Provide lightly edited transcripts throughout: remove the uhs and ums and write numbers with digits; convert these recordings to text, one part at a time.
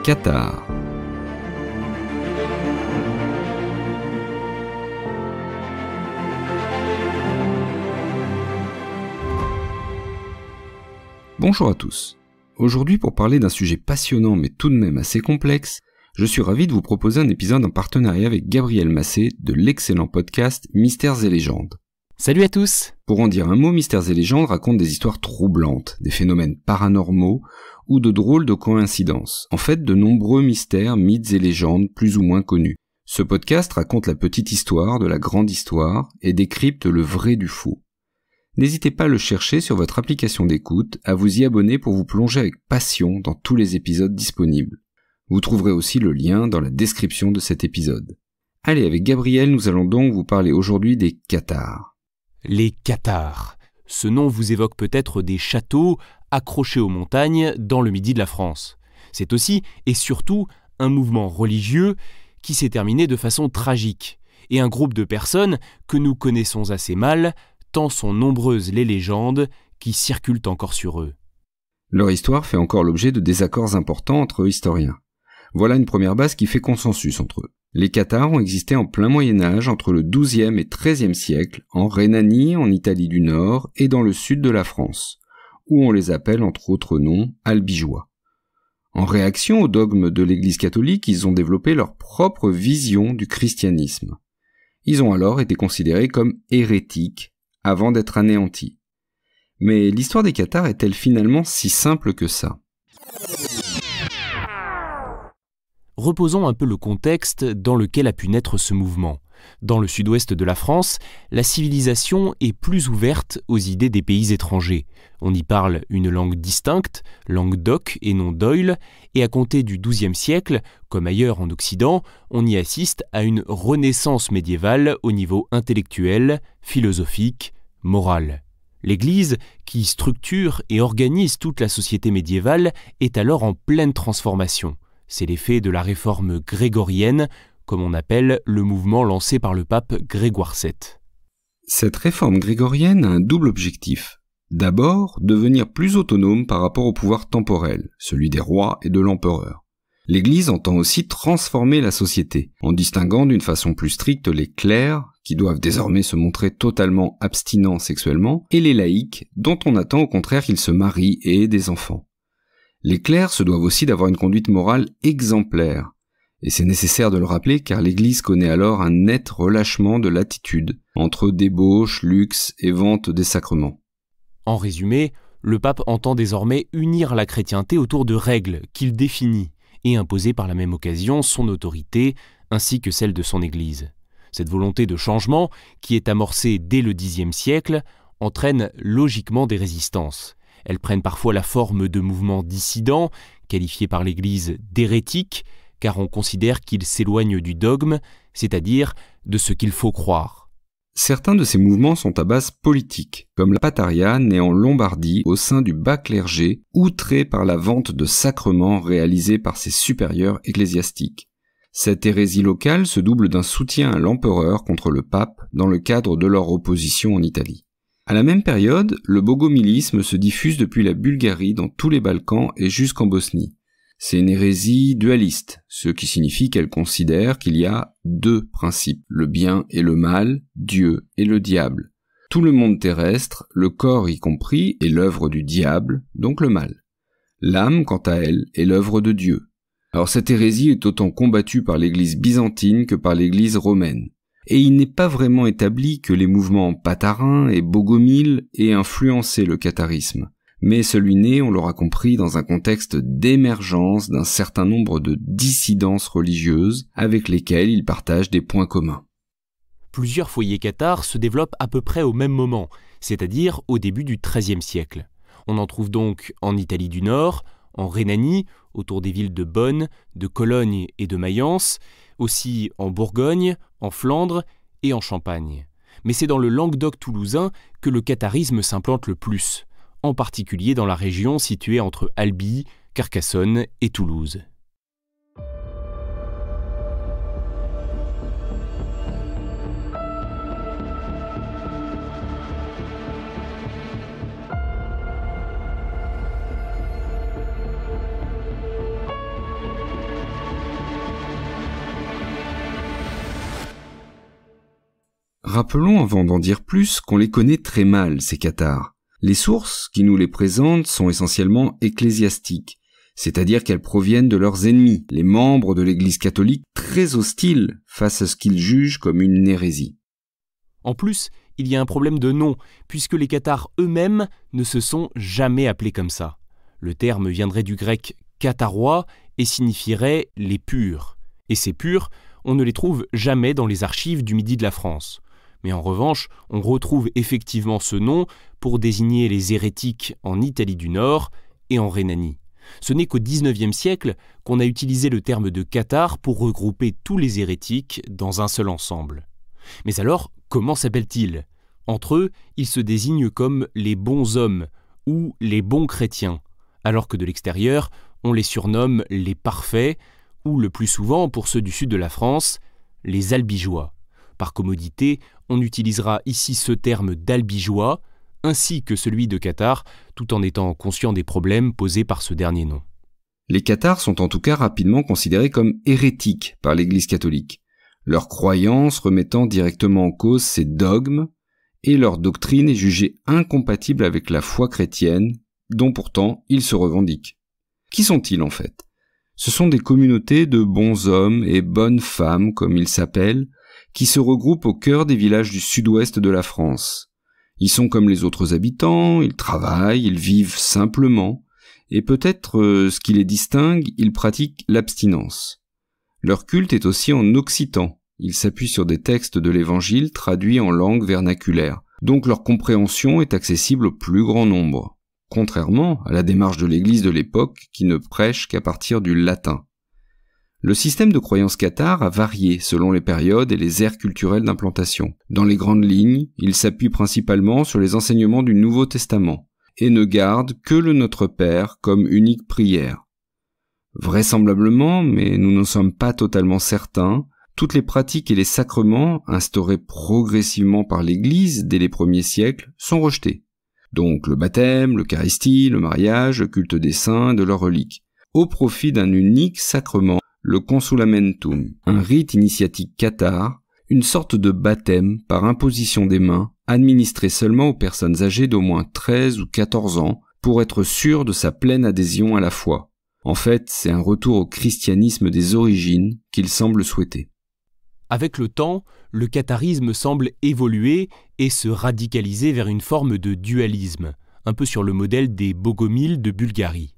Qatar. Bonjour à tous. Aujourd'hui, pour parler d'un sujet passionnant mais tout de même assez complexe, je suis ravi de vous proposer un épisode en partenariat avec Gabriel Massé de l'excellent podcast Mystères et légendes. Salut à tous! Pour en dire un mot, Mystères et légendes raconte des histoires troublantes, des phénomènes paranormaux ou de drôles de coïncidences. En fait, de nombreux mystères, mythes et légendes plus ou moins connus. Ce podcast raconte la petite histoire de la grande histoire et décrypte le vrai du faux. N'hésitez pas à le chercher sur votre application d'écoute, à vous y abonner pour vous plonger avec passion dans tous les épisodes disponibles. Vous trouverez aussi le lien dans la description de cet épisode. Allez, avec Gabriel, nous allons donc vous parler aujourd'hui des Cathares. Les Cathares. Ce nom vous évoque peut-être des châteaux accrochés aux montagnes dans le midi de la France. C'est aussi et surtout un mouvement religieux qui s'est terminé de façon tragique, et un groupe de personnes que nous connaissons assez mal, tant sont nombreuses les légendes qui circulent encore sur eux. Leur histoire fait encore l'objet de désaccords importants entre historiens. Voilà une première base qui fait consensus entre eux. Les Cathares ont existé en plein Moyen-Âge entre le XIIe et XIIIe siècle, en Rhénanie, en Italie du Nord et dans le sud de la France, où on les appelle entre autres noms albigeois. En réaction au dogme de l'Église catholique, ils ont développé leur propre vision du christianisme. Ils ont alors été considérés comme hérétiques avant d'être anéantis. Mais l'histoire des Cathares est-elle finalement si simple que ça ? Reposons un peu le contexte dans lequel a pu naître ce mouvement. Dans le sud-ouest de la France, la civilisation est plus ouverte aux idées des pays étrangers. On y parle une langue distincte, langue d'oc et non d'oïl, et à compter du XIIe siècle, comme ailleurs en Occident, on y assiste à une renaissance médiévale au niveau intellectuel, philosophique, moral. L'Église, qui structure et organise toute la société médiévale, est alors en pleine transformation. C'est l'effet de la réforme grégorienne, comme on appelle le mouvement lancé par le pape Grégoire VII. Cette réforme grégorienne a un double objectif. D'abord, devenir plus autonome par rapport au pouvoir temporel, celui des rois et de l'empereur. L'Église entend aussi transformer la société, en distinguant d'une façon plus stricte les clercs, qui doivent désormais se montrer totalement abstinents sexuellement, et les laïcs, dont on attend au contraire qu'ils se marient et aient des enfants. Les clercs se doivent aussi d'avoir une conduite morale exemplaire, et c'est nécessaire de le rappeler car l'Église connaît alors un net relâchement de l'attitude, entre débauche, luxe et vente des sacrements. En résumé, le pape entend désormais unir la chrétienté autour de règles qu'il définit, et imposer par la même occasion son autorité, ainsi que celle de son Église. Cette volonté de changement, qui est amorcée dès le Xe siècle, entraîne logiquement des résistances. Elles prennent parfois la forme de mouvements dissidents, qualifiés par l'Église d'hérétiques, car on considère qu'ils s'éloignent du dogme, c'est-à-dire de ce qu'il faut croire. Certains de ces mouvements sont à base politique, comme la Pataria née en Lombardie au sein du bas clergé, outré par la vente de sacrements réalisés par ses supérieurs ecclésiastiques. Cette hérésie locale se double d'un soutien à l'empereur contre le pape dans le cadre de leur opposition en Italie. À la même période, le bogomilisme se diffuse depuis la Bulgarie dans tous les Balkans et jusqu'en Bosnie. C'est une hérésie dualiste, ce qui signifie qu'elle considère qu'il y a deux principes, le bien et le mal, Dieu et le diable. Tout le monde terrestre, le corps y compris, est l'œuvre du diable, donc le mal. L'âme, quant à elle, est l'œuvre de Dieu. Alors cette hérésie est autant combattue par l'Église byzantine que par l'Église romaine. Et il n'est pas vraiment établi que les mouvements patharins et bogomiles aient influencé le catharisme. Mais celui né, on l'aura compris, dans un contexte d'émergence d'un certain nombre de dissidences religieuses avec lesquelles ils partagent des points communs. Plusieurs foyers cathares se développent à peu près au même moment, c'est-à-dire au début du XIIIe siècle. On en trouve donc en Italie du Nord, en Rhénanie, autour des villes de Bonn, de Cologne et de Mayence, aussi en Bourgogne, en Flandre et en Champagne. Mais c'est dans le Languedoc toulousain que le catharisme s'implante le plus, en particulier dans la région située entre Albi, Carcassonne et Toulouse. Rappelons avant d'en dire plus qu'on les connaît très mal, ces cathares. Les sources qui nous les présentent sont essentiellement ecclésiastiques, c'est-à-dire qu'elles proviennent de leurs ennemis, les membres de l'Église catholique très hostiles face à ce qu'ils jugent comme une hérésie. En plus, il y a un problème de nom, puisque les cathares eux-mêmes ne se sont jamais appelés comme ça. Le terme viendrait du grec « katharois » et signifierait « les purs ». Et ces purs, on ne les trouve jamais dans les archives du midi de la France. Mais en revanche, on retrouve effectivement ce nom pour désigner les hérétiques en Italie du Nord et en Rhénanie. Ce n'est qu'au XIXe siècle qu'on a utilisé le terme de cathare pour regrouper tous les hérétiques dans un seul ensemble. Mais alors, comment s'appellent-ils ? Entre eux, ils se désignent comme les bons hommes ou les bons chrétiens, alors que de l'extérieur, on les surnomme les parfaits ou le plus souvent, pour ceux du sud de la France, les albigeois. Par commodité, on utilisera ici ce terme d'albigeois, ainsi que celui de cathare, tout en étant conscient des problèmes posés par ce dernier nom. Les cathares sont en tout cas rapidement considérés comme hérétiques par l'Église catholique, leur croyance remettant directement en cause ses dogmes, et leur doctrine est jugée incompatible avec la foi chrétienne, dont pourtant ils se revendiquent. Qui sont-ils en fait ? Ce sont des communautés de bons hommes et bonnes femmes, comme ils s'appellent, qui se regroupent au cœur des villages du sud-ouest de la France. Ils sont comme les autres habitants, ils travaillent, ils vivent simplement, et peut-être ce qui les distingue, ils pratiquent l'abstinence. Leur culte est aussi en occitan, ils s'appuient sur des textes de l'Évangile traduits en langue vernaculaire, donc leur compréhension est accessible au plus grand nombre, contrairement à la démarche de l'Église de l'époque qui ne prêche qu'à partir du latin. Le système de croyance cathare a varié selon les périodes et les aires culturelles d'implantation. Dans les grandes lignes, il s'appuie principalement sur les enseignements du Nouveau Testament et ne garde que le Notre Père comme unique prière. Vraisemblablement, mais nous n'en sommes pas totalement certains, toutes les pratiques et les sacrements instaurés progressivement par l'Église dès les premiers siècles sont rejetés. Donc le baptême, l'Eucharistie, le mariage, le culte des saints, de leurs reliques, au profit d'un unique sacrement, le consolamentum, un rite initiatique cathare, une sorte de baptême par imposition des mains, administré seulement aux personnes âgées d'au moins 13 ou 14 ans pour être sûr de sa pleine adhésion à la foi. En fait, c'est un retour au christianisme des origines qu'il semble souhaiter. Avec le temps, le catharisme semble évoluer et se radicaliser vers une forme de dualisme, un peu sur le modèle des bogomiles de Bulgarie.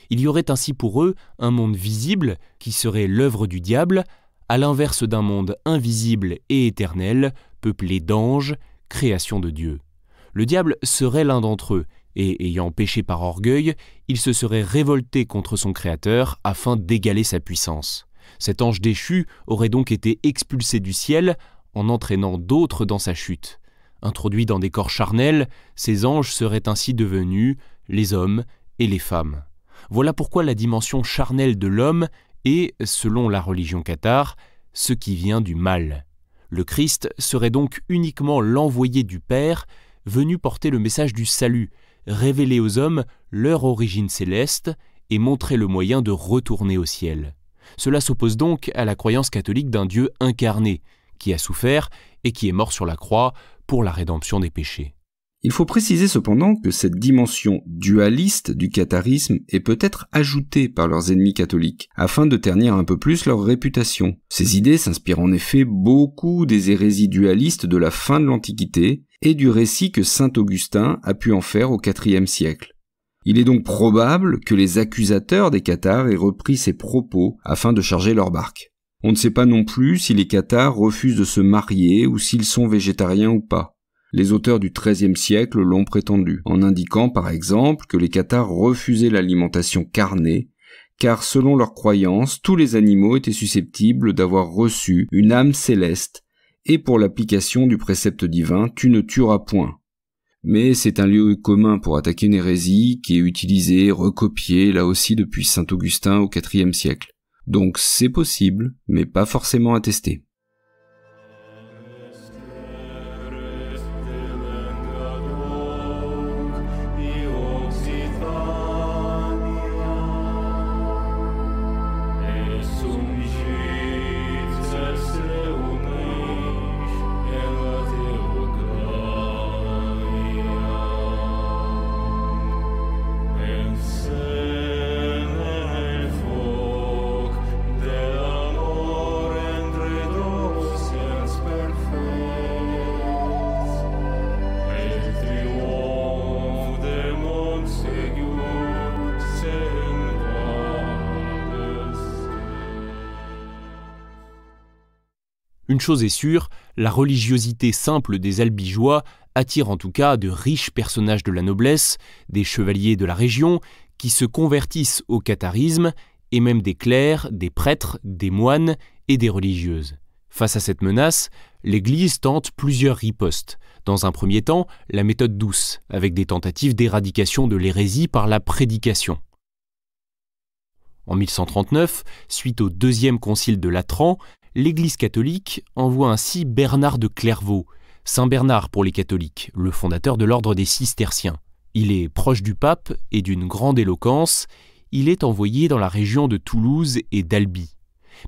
Il y aurait ainsi pour eux un monde visible qui serait l'œuvre du diable, à l'inverse d'un monde invisible et éternel, peuplé d'anges, création de Dieu. Le diable serait l'un d'entre eux, et ayant péché par orgueil, il se serait révolté contre son Créateur afin d'égaler sa puissance. Cet ange déchu aurait donc été expulsé du ciel en entraînant d'autres dans sa chute. Introduits dans des corps charnels, ces anges seraient ainsi devenus les hommes et les femmes. Voilà pourquoi la dimension charnelle de l'homme est, selon la religion cathare, ce qui vient du mal. Le Christ serait donc uniquement l'envoyé du Père, venu porter le message du salut, révéler aux hommes leur origine céleste et montrer le moyen de retourner au ciel. Cela s'oppose donc à la croyance catholique d'un Dieu incarné, qui a souffert et qui est mort sur la croix pour la rédemption des péchés. Il faut préciser cependant que cette dimension dualiste du catharisme est peut-être ajoutée par leurs ennemis catholiques, afin de ternir un peu plus leur réputation. Ces idées s'inspirent en effet beaucoup des hérésies dualistes de la fin de l'Antiquité et du récit que saint Augustin a pu en faire au IVe siècle. Il est donc probable que les accusateurs des cathares aient repris ces propos afin de charger leur barque. On ne sait pas non plus si les cathares refusent de se marier ou s'ils sont végétariens ou pas. Les auteurs du XIIIe siècle l'ont prétendu, en indiquant par exemple que les cathares refusaient l'alimentation carnée, car selon leurs croyances, tous les animaux étaient susceptibles d'avoir reçu une âme céleste, et pour l'application du précepte divin, tu ne tueras point. Mais c'est un lieu commun pour attaquer une hérésie qui est utilisé, recopié, là aussi depuis saint Augustin au IVe siècle. Donc c'est possible, mais pas forcément attesté. Une chose est sûre, la religiosité simple des Albigeois attire en tout cas de riches personnages de la noblesse, des chevaliers de la région, qui se convertissent au catharisme, et même des clercs, des prêtres, des moines et des religieuses. Face à cette menace, l'Église tente plusieurs ripostes. Dans un premier temps, la méthode douce, avec des tentatives d'éradication de l'hérésie par la prédication. En 1139, suite au deuxième concile de Latran, l'Église catholique envoie ainsi Bernard de Clairvaux, Saint Bernard pour les catholiques, le fondateur de l'ordre des cisterciens. Il est proche du pape et d'une grande éloquence. Il est envoyé dans la région de Toulouse et d'Albi.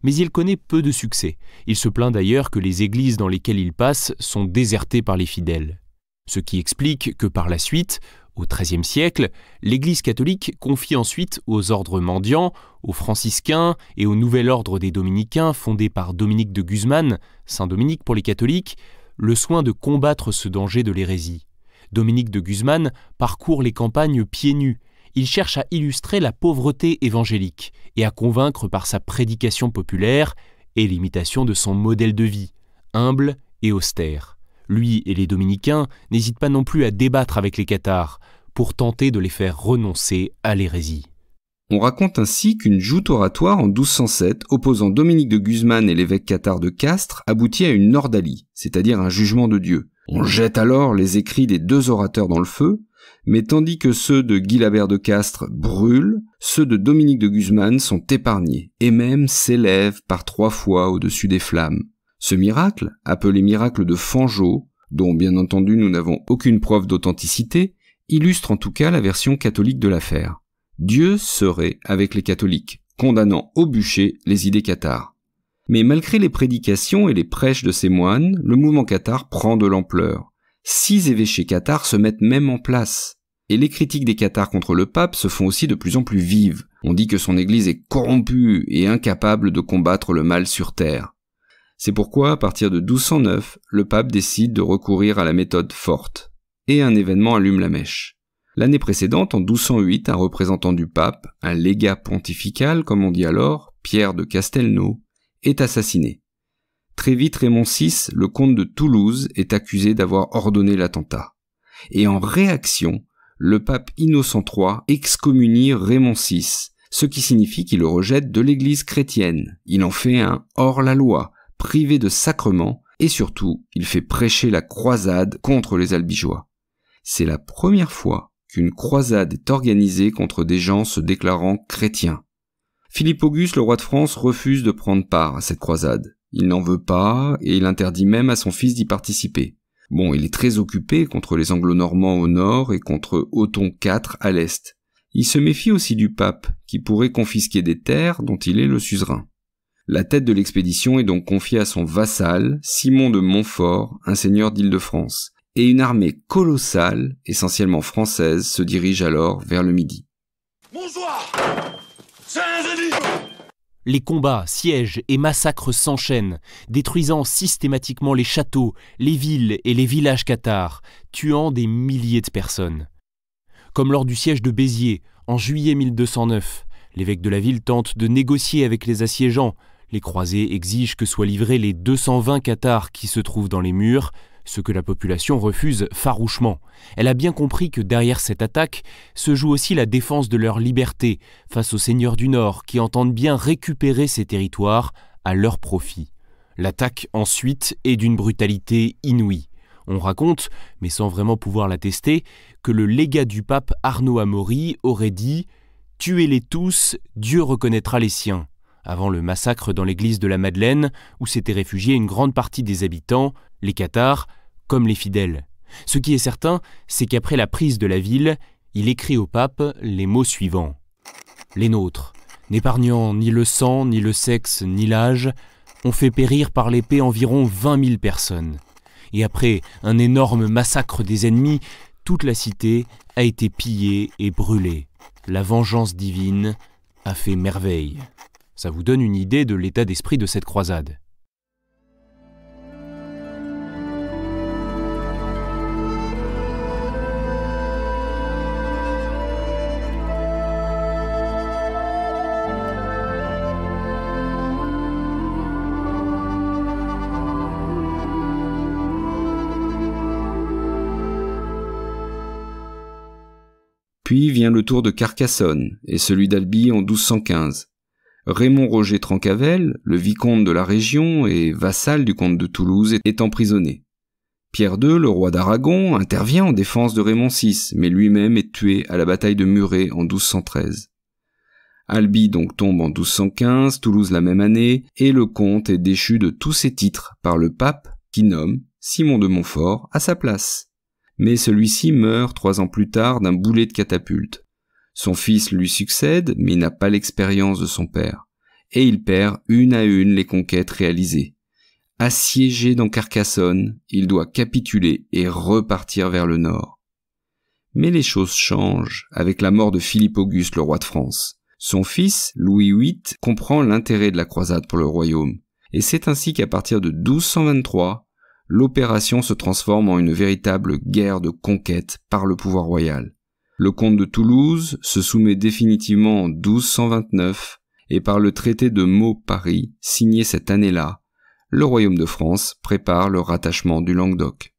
Mais il connaît peu de succès. Il se plaint d'ailleurs que les églises dans lesquelles il passe sont désertées par les fidèles. Ce qui explique que par la suite, au XIIIe siècle, l'Église catholique confie ensuite aux ordres mendiants, aux franciscains et au nouvel ordre des dominicains fondé par Dominique de Guzman, Saint Dominique pour les catholiques, le soin de combattre ce danger de l'hérésie. Dominique de Guzman parcourt les campagnes pieds nus. Il cherche à illustrer la pauvreté évangélique et à convaincre par sa prédication populaire et l'imitation de son modèle de vie, humble et austère. Lui et les dominicains n'hésitent pas non plus à débattre avec les cathares pour tenter de les faire renoncer à l'hérésie. On raconte ainsi qu'une joute oratoire en 1207 opposant Dominique de Guzman et l'évêque cathare de Castres aboutit à une ordalie, c'est-à-dire un jugement de Dieu. On jette alors les écrits des deux orateurs dans le feu, mais tandis que ceux de Guilabert de Castres brûlent, ceux de Dominique de Guzman sont épargnés, et même s'élèvent par 3 fois au-dessus des flammes. Ce miracle, appelé miracle de Fangeau, dont bien entendu nous n'avons aucune preuve d'authenticité, illustre en tout cas la version catholique de l'affaire. Dieu serait avec les catholiques, condamnant au bûcher les idées cathares. Mais malgré les prédications et les prêches de ces moines, le mouvement cathare prend de l'ampleur. 6 évêchés cathares se mettent même en place. Et les critiques des cathares contre le pape se font aussi de plus en plus vives. On dit que son église est corrompue et incapable de combattre le mal sur terre. C'est pourquoi, à partir de 1209, le pape décide de recourir à la méthode forte. Et un événement allume la mèche. L'année précédente, en 1208, un représentant du pape, un légat pontifical, comme on dit alors, Pierre de Castelnau, est assassiné. Très vite, Raymond VI, le comte de Toulouse, est accusé d'avoir ordonné l'attentat. Et en réaction, le pape Innocent III excommunie Raymond VI, ce qui signifie qu'il le rejette de l'Église chrétienne. Il en fait un hors-la-loi, privé de sacrement, et surtout, il fait prêcher la croisade contre les Albigeois. C'est la première fois qu'une croisade est organisée contre des gens se déclarant chrétiens. Philippe Auguste, le roi de France, refuse de prendre part à cette croisade. Il n'en veut pas et il interdit même à son fils d'y participer. Bon, il est très occupé contre les Anglo-Normands au nord et contre Othon IV à l'est. Il se méfie aussi du pape, qui pourrait confisquer des terres dont il est le suzerain. La tête de l'expédition est donc confiée à son vassal, Simon de Montfort, un seigneur d'Île-de-France. Et une armée colossale, essentiellement française, se dirige alors vers le Midi. Bonsoir, Saint-Denis. Les combats, sièges et massacres s'enchaînent, détruisant systématiquement les châteaux, les villes et les villages cathares, tuant des milliers de personnes. Comme lors du siège de Béziers, en juillet 1209, l'évêque de la ville tente de négocier avec les assiégeants. Les croisés exigent que soient livrés les 220 cathares qui se trouvent dans les murs, ce que la population refuse farouchement. Elle a bien compris que derrière cette attaque se joue aussi la défense de leur liberté face aux seigneurs du Nord qui entendent bien récupérer ces territoires à leur profit. L'attaque ensuite est d'une brutalité inouïe. On raconte, mais sans vraiment pouvoir l'attester, que le légat du pape Arnaud Amaury aurait dit « Tuez-les tous, Dieu reconnaîtra les siens », avant le massacre dans l'église de la Madeleine où s'étaient réfugiés une grande partie des habitants, les cathares comme les fidèles. Ce qui est certain, c'est qu'après la prise de la ville, il écrit au pape les mots suivants. « Les nôtres, n'épargnant ni le sang, ni le sexe, ni l'âge, ont fait périr par l'épée environ 20 000 personnes. Et après un énorme massacre des ennemis, toute la cité a été pillée et brûlée. La vengeance divine a fait merveille. » Ça vous donne une idée de l'état d'esprit de cette croisade. Puis vient le tour de Carcassonne et celui d'Albi en 1215. Raymond Roger Trencavel, le vicomte de la région et vassal du comte de Toulouse, est emprisonné. Pierre II, le roi d'Aragon, intervient en défense de Raymond VI, mais lui-même est tué à la bataille de Muret en 1213. Albi donc tombe en 1215, Toulouse la même année, et le comte est déchu de tous ses titres par le pape qui nomme Simon de Montfort à sa place. Mais celui-ci meurt 3 ans plus tard d'un boulet de catapulte. Son fils lui succède, mais il n'a pas l'expérience de son père, et il perd une à une les conquêtes réalisées. Assiégé dans Carcassonne, il doit capituler et repartir vers le nord. Mais les choses changent avec la mort de Philippe Auguste, le roi de France. Son fils, Louis VIII, comprend l'intérêt de la croisade pour le royaume, et c'est ainsi qu'à partir de 1223, l'opération se transforme en une véritable guerre de conquête par le pouvoir royal. Le comte de Toulouse se soumet définitivement en 1229, et par le traité de Meaux-Paris, signé cette année-là, le royaume de France prépare le rattachement du Languedoc.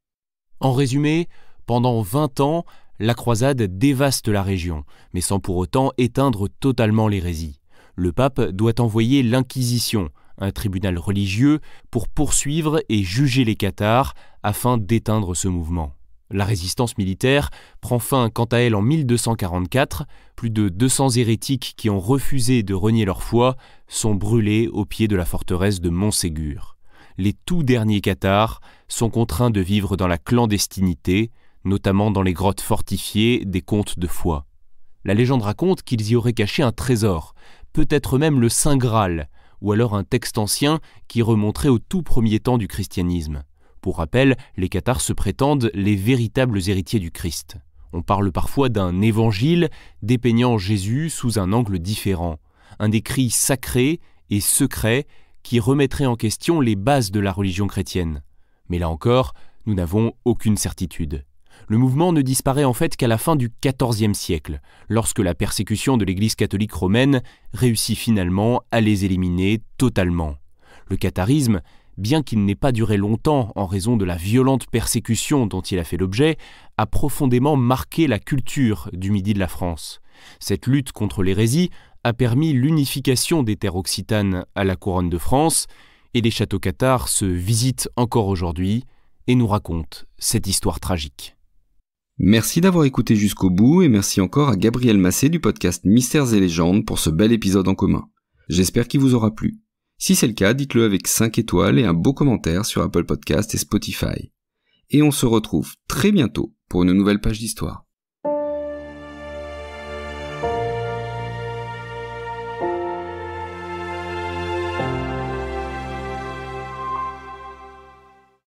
En résumé, pendant 20 ans, la croisade dévaste la région, mais sans pour autant éteindre totalement l'hérésie. Le pape doit envoyer l'Inquisition, un tribunal religieux, pour poursuivre et juger les cathares afin d'éteindre ce mouvement. La résistance militaire prend fin quant à elle en 1244. Plus de 200 hérétiques qui ont refusé de renier leur foi sont brûlés au pied de la forteresse de Montségur. Les tout derniers cathares sont contraints de vivre dans la clandestinité, notamment dans les grottes fortifiées des comtes de Foix. La légende raconte qu'ils y auraient caché un trésor, peut-être même le Saint Graal, ou alors un texte ancien qui remonterait au tout premier temps du christianisme. Pour rappel, les cathares se prétendent les véritables héritiers du Christ. On parle parfois d'un évangile dépeignant Jésus sous un angle différent, un écrit sacré et secret qui remettrait en question les bases de la religion chrétienne. Mais là encore, nous n'avons aucune certitude. Le mouvement ne disparaît en fait qu'à la fin du XIVe siècle, lorsque la persécution de l'Église catholique romaine réussit finalement à les éliminer totalement. Le catharisme, bien qu'il n'ait pas duré longtemps en raison de la violente persécution dont il a fait l'objet, a profondément marqué la culture du midi de la France. Cette lutte contre l'hérésie a permis l'unification des terres occitanes à la couronne de France, et les châteaux cathares se visitent encore aujourd'hui et nous racontent cette histoire tragique. Merci d'avoir écouté jusqu'au bout et merci encore à Gabriel Massé du podcast Mystères et légendes pour ce bel épisode en commun. J'espère qu'il vous aura plu. Si c'est le cas, dites-le avec 5 étoiles et un beau commentaire sur Apple Podcast et Spotify. Et on se retrouve très bientôt pour une nouvelle page d'histoire.